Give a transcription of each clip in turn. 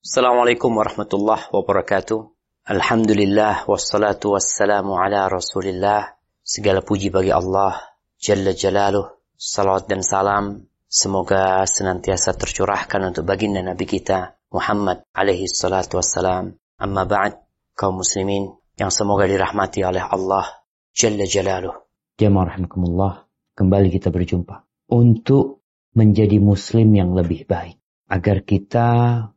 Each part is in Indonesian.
Assalamualaikum warahmatullahi wabarakatuh. Alhamdulillah wassalatu wassalamu ala Rasulillah. Segala puji bagi Allah Jalla Jalaluh. Salawat dan salam semoga senantiasa tercurahkan untuk baginda Nabi kita Muhammad alaihi salatu wassalam. Amma ba'd, kaum muslimin yang semoga dirahmati oleh Allah Jalla Jalaluh. Jamaah rahimakumullah, kembali kita berjumpa untuk menjadi muslim yang lebih baik. Agar kita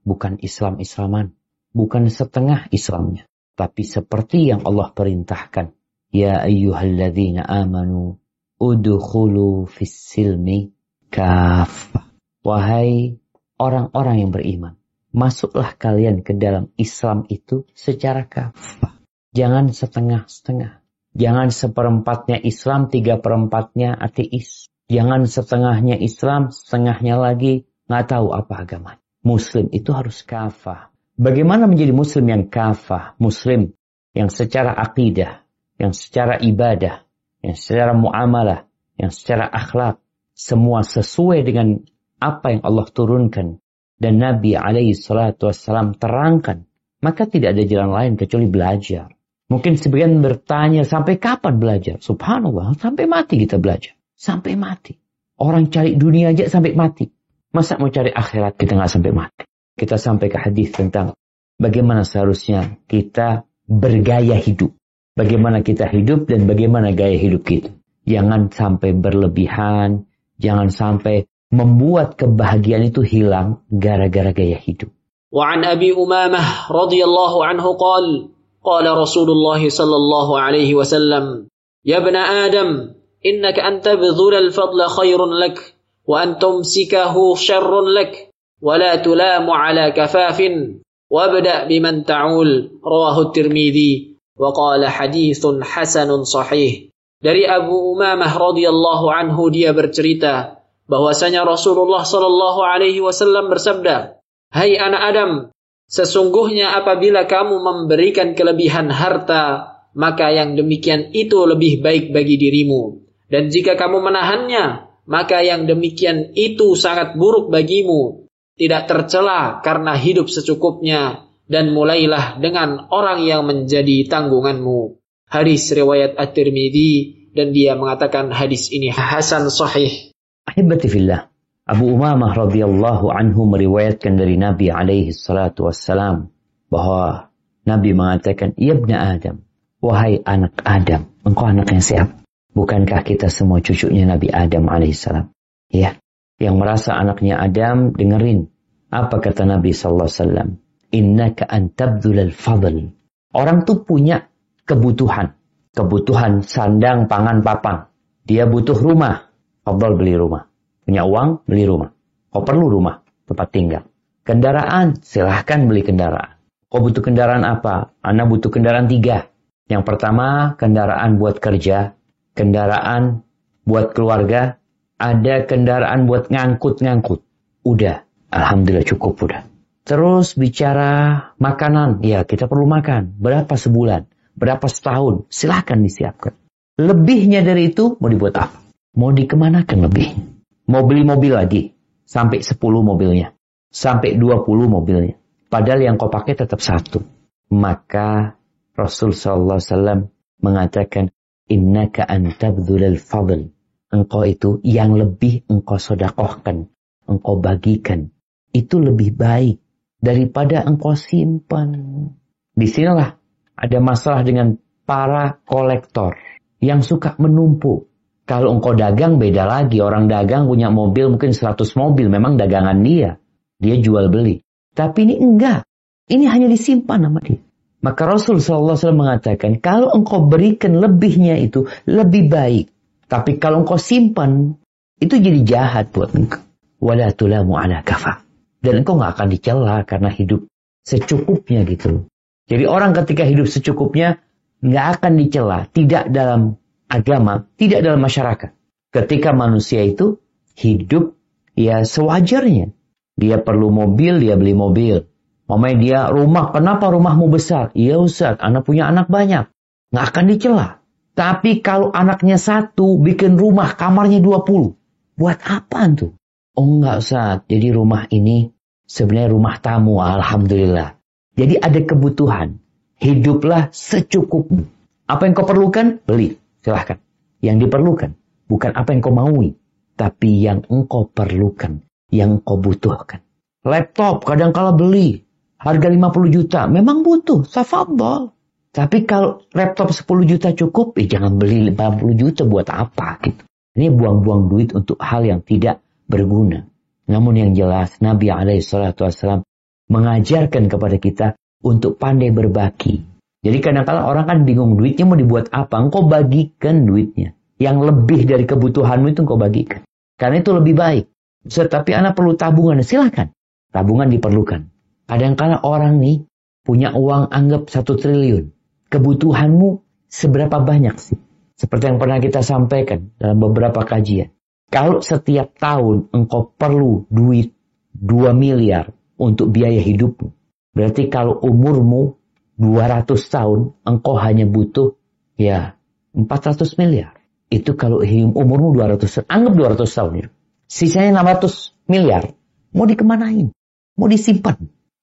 bukan Islam-Islaman, bukan setengah Islamnya, tapi seperti yang Allah perintahkan. Ya ayyuhalladzina amanu udkhulu fis-silmi kaffah. Wahai orang-orang yang beriman, masuklah kalian ke dalam Islam itu secara kaffah. Jangan setengah-setengah. Jangan seperempatnya Islam, 3/4-nya ateis. Jangan setengahnya Islam, setengahnya lagi nggak tahu apa agama. Muslim itu harus kafah. Bagaimana menjadi muslim yang kafah? Muslim yang secara akidah, yang secara ibadah, yang secara muamalah, yang secara akhlak, semua sesuai dengan apa yang Allah turunkan dan Nabi alaihi salatu wassalam terangkan. Maka tidak ada jalan lain kecuali belajar. Mungkin sebagian bertanya, sampai kapan belajar? Subhanallah, sampai mati kita belajar. Sampai mati. Orang cari dunia aja sampai mati. Masa mau cari akhirat kita nggak sampai mati? Kita sampai ke hadis tentang bagaimana seharusnya kita bergaya hidup. Bagaimana kita hidup dan bagaimana gaya hidup kita. Jangan sampai berlebihan. Jangan sampai membuat kebahagiaan itu hilang gara-gara gaya hidup. وعن أبي أمامة رضي الله عنه قال قال رسول الله صلى الله عليه وسلم يا ابن آدم إنك أن تبذل الفضل خير لك وأن تمسكه شر لك ولا تلام على كفاف وابدأ بمن تعول رواه الترمذي وقال حديث حسن صحيح. Dari Abu Umamah radhiyallahu anhu, dia bercerita bahwasanya Rasulullah sallallahu alaihi wasallam bersabda, "Hai anak Adam, sesungguhnya apabila kamu memberikan kelebihan harta, maka yang demikian itu lebih baik bagi dirimu, dan jika kamu menahannya, maka yang demikian itu sangat buruk bagimu. Tidak tercela karena hidup secukupnya, dan mulailah dengan orang yang menjadi tanggunganmu." Hadis riwayat At-Tirmidzi, dan dia mengatakan hadis ini hasan sahih. Ahibati fillah, Abu Umamah radhiyallahu anhu meriwayatkan dari Nabi alaihi salatu wassalam bahwa Nabi mengatakan, "Ya ibna Adam, wahai anak Adam, engkau anak yang siapa? Bukankah kita semua cucunya Nabi Adam alaihissalam?" Ya, yang merasa anaknya Adam, dengerin apa kata Nabi sallallahu alaihi wasallam. Innaka an tabdhulal fadl. Orang tuh punya kebutuhan sandang, pangan, papan. Dia butuh rumah, fadl beli rumah. Punya uang, beli rumah. Kau perlu rumah, tempat tinggal. Kendaraan, silahkan beli kendaraan. Kau butuh kendaraan apa? Anda butuh kendaraan 3. Yang pertama, kendaraan buat kerja. Kendaraan buat keluarga, ada kendaraan buat ngangkut-ngangkut. Udah, alhamdulillah cukup udah. Terus bicara makanan, ya kita perlu makan. Berapa sebulan, berapa setahun, silahkan disiapkan. Lebihnya dari itu mau dibuat apa? Mau dikemanakan lebihnya? Mau beli mobil lagi, sampai 10 mobilnya, sampai 20 mobilnya. Padahal yang kau pakai tetap 1. Maka Rasul sallallahu alaihi wasallam mengatakan, innaka an tabdhulal fadl. Engkau itu yang lebih engkau sedekahkan, engkau bagikan. Itu lebih baik daripada engkau simpan. Disinilah ada masalah dengan para kolektor yang suka menumpuk. Kalau engkau dagang beda lagi. Orang dagang punya mobil mungkin 100 mobil. Memang dagangan dia. Dia jual beli. Tapi ini enggak. Ini hanya disimpan sama dia. Maka Rasul SAW mengatakan, kalau engkau berikan lebihnya itu lebih baik. Tapi kalau engkau simpan, itu jadi jahat buat engkau. Wala tulamu ala kafa. Dan engkau gak akan dicela karena hidup secukupnya gitu. Jadi orang ketika hidup secukupnya, gak akan dicela. Tidak dalam agama, tidak dalam masyarakat. Ketika manusia itu hidup ya sewajarnya. Dia perlu mobil, dia beli mobil. Mamanya dia rumah, kenapa rumahmu besar? Iya Ustaz, anak punya anak banyak. Nggak akan dicela. Tapi kalau anaknya 1, bikin rumah, kamarnya 20. Buat apaan tuh? Oh enggak Ustaz, jadi rumah ini sebenarnya rumah tamu, alhamdulillah. Jadi ada kebutuhan. Hiduplah secukupmu. Apa yang kau perlukan, beli. Silahkan. Yang diperlukan, bukan apa yang kau maui, tapi yang engkau perlukan, yang kau butuhkan. Laptop kadang-kala beli. Harga 50 juta, memang butuh. Tafadhol. Tapi kalau laptop 10 juta cukup, jangan beli 50 juta buat apa gitu. Ini buang-buang duit untuk hal yang tidak berguna. Namun yang jelas, Nabi SAW mengajarkan kepada kita untuk pandai berbagi. Jadi kadang-kadang orang kan bingung duitnya mau dibuat apa. Engkau bagikan duitnya. Yang lebih dari kebutuhanmu itu engkau bagikan. Karena itu lebih baik. Tetapi anak perlu tabungan, silakan. Tabungan diperlukan. Kadang-kadang orang nih punya uang anggap 1 triliun. Kebutuhanmu seberapa banyak sih? Seperti yang pernah kita sampaikan dalam beberapa kajian. Kalau setiap tahun engkau perlu duit 2 miliar untuk biaya hidupmu. Berarti kalau umurmu 200 tahun, engkau hanya butuh 400 miliar. Itu kalau umurmu 200 tahun. Anggap 200 tahun itu. Sisanya 600 miliar. Mau dikemanain? Mau disimpan?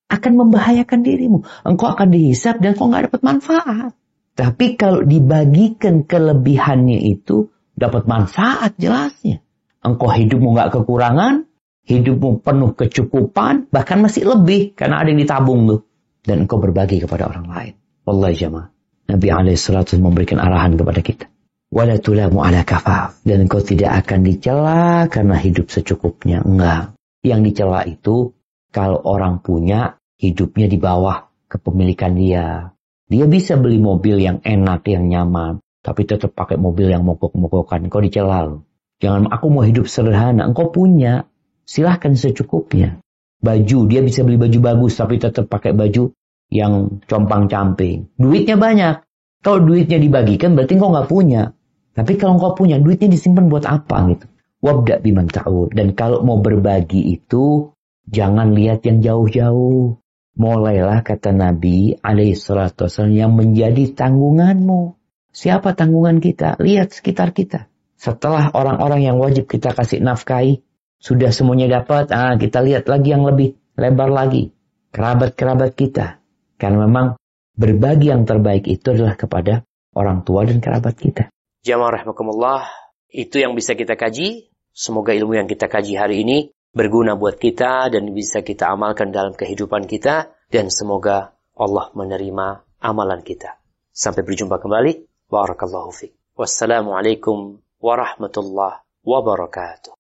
Akan membahayakan dirimu. Engkau akan dihisap dan engkau gak dapat manfaat. Tapi kalau dibagikan kelebihannya itu, dapat manfaat jelasnya. Engkau hidupmu gak kekurangan, hidupmu penuh kecukupan, bahkan masih lebih karena ada yang ditabung tuh. Dan engkau berbagi kepada orang lain. Wallahi jamaah. Nabi SAW memberikan arahan kepada kita. Wala tulamu ala kafaf. Dan engkau tidak akan dicela karena hidup secukupnya. Enggak. Yang dicela itu kalau orang punya hidupnya di bawah kepemilikan dia. Dia bisa beli mobil yang enak, yang nyaman. Tapi tetap pakai mobil yang mogok-mogokan. Engkau dicela loh. Jangan aku mau hidup sederhana. Engkau punya. Silahkan secukupnya. Baju, dia bisa beli baju bagus tapi tetap pakai baju yang compang-camping. Duitnya banyak. Kalau duitnya dibagikan berarti engkau nggak punya. Tapi kalau engkau punya, duitnya disimpan buat apa gitu. Wabda biman ta'ul. Dan kalau mau berbagi itu, jangan lihat yang jauh-jauh. Mulailah kata Nabi SAW yang menjadi tanggunganmu. Siapa tanggungan kita? Lihat sekitar kita. Setelah orang-orang yang wajib kita kasih nafkahi, sudah semuanya dapat, kita lihat lagi yang lebih lebar lagi. Kerabat-kerabat kita. Karena memang berbagi yang terbaik itu adalah kepada orang tua dan kerabat kita. Jamaah rahimakumullah, itu yang bisa kita kaji. Semoga ilmu yang kita kaji hari ini berguna buat kita dan bisa kita amalkan dalam kehidupan kita. Dan semoga Allah menerima amalan kita. Sampai berjumpa kembali. Barakallahu fiik. Wassalamualaikum warahmatullahi wabarakatuh.